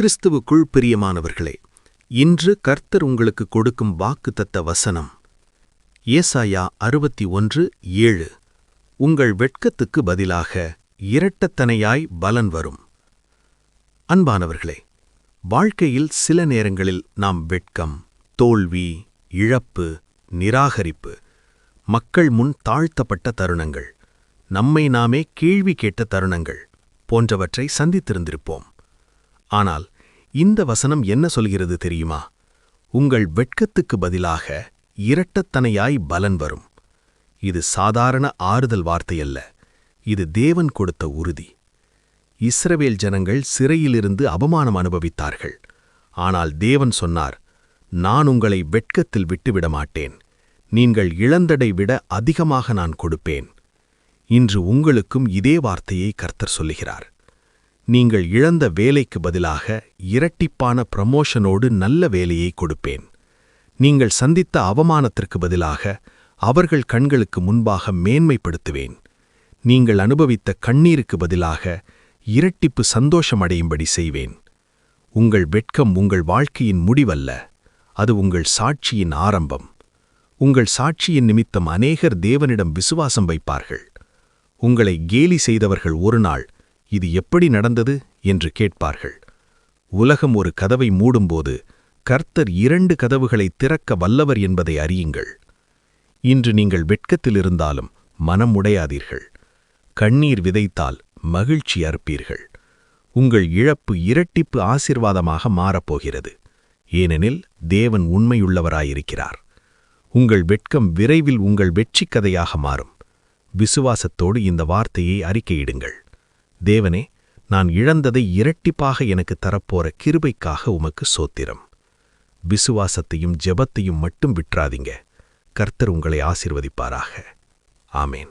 கிறிஸ்துவுக்குள் பிரியமானவர்களே, இன்று கர்த்தர் உங்களுக்கு கொடுக்கும் வாக்குத்தத்த வசனம் ஏசாயா 61:7. உங்கள் வெட்கத்துக்கு பதிலாக இரட்டத்தனையாய் பலன் வரும். அன்பானவர்களே, வாழ்க்கையில் சில நேரங்களில் நாம் வெட்கம், தோல்வி, இழப்பு, நிராகரிப்பு, மக்கள் முன் தாழ்த்தப்பட்ட தருணங்கள், நம்மை நாமே கேள்வி கேட்ட தருணங்கள் போன்றவற்றை சந்தித்திருந்திருப்போம். ஆனால் இந்த வசனம் என்ன சொல்கிறது தெரியுமா? உங்கள் வெட்கத்துக்கு பதிலாக இரட்டத்தனையாய் பலன் வரும். இது சாதாரண ஆறுதல் வார்த்தையல்ல, இது தேவன் கொடுத்த உறுதி. இஸ்ரவேல் ஜனங்கள் சிறையிலிருந்து அவமானம் அனுபவித்தார்கள். ஆனால் தேவன் சொன்னார், நான் உங்களை வெட்கத்தில் விட்டுவிட மாட்டேன். நீங்கள் இழந்ததை விட அதிகமாக நான் கொடுப்பேன். இன்று உங்களுக்கும் இதே வார்த்தையை கர்த்தர் சொல்லுகிறார். நீங்கள் இழந்த வேலைக்கு பதிலாக இரட்டிப்பான ப்ரமோஷனோடு நல்ல வேலையை கொடுப்பேன். நீங்கள் சந்தித்த அவமானத்திற்கு பதிலாக அவர்கள் கண்களுக்கு முன்பாக மேன்மைப்படுத்துவேன். நீங்கள் அனுபவித்த கண்ணீருக்கு பதிலாக இரட்டிப்பு சந்தோஷமடையும்படி செய்வேன். உங்கள் வெட்கம் உங்கள் வாழ்க்கையின் முடிவல்ல, அது உங்கள் சாட்சியின் ஆரம்பம். உங்கள் சாட்சியின் நிமித்தம் அநேகர் தேவனிடம் விசுவாசம் வைப்பார்கள். உங்களை கேலி செய்தவர்கள் ஒருநாள், இது எப்படி நடந்தது என்று கேட்பார்கள். உலகம் ஒரு கதவை மூடும்போது கர்த்தர் 2 கதவுகளை திறக்க வல்லவர் என்பதை அறியுங்கள். இன்று நீங்கள் வெட்கத்தில் இருந்தாலும் மனம் உடையாதீர்கள். கண்ணீர் விதைத்தால் மகிழ்ச்சி அறுப்பீர்கள். உங்கள் இழப்பு இரட்டிப்பு ஆசீர்வாதமாக மாறப்போகிறது. ஏனெனில் தேவன் உண்மையுள்ளவராயிருக்கிறார். உங்கள் வெட்கம் விரைவில் உங்கள் வெற்றிக் கதையாக மாறும். விசுவாசத்தோடு இந்த வார்த்தையை அறிக்கையிடுங்கள். தேவனே, நான் இழந்ததை இரட்டிப்பாக எனக்கு தரப்போற கிருபைக்காக உமக்கு சோத்திரம். விசுவாசத்தையும் ஜெபத்தையும் மட்டும் விட்றாதீங்க. கர்த்தர் உங்களை ஆசீர்வதிப்பாராக. ஆமேன்.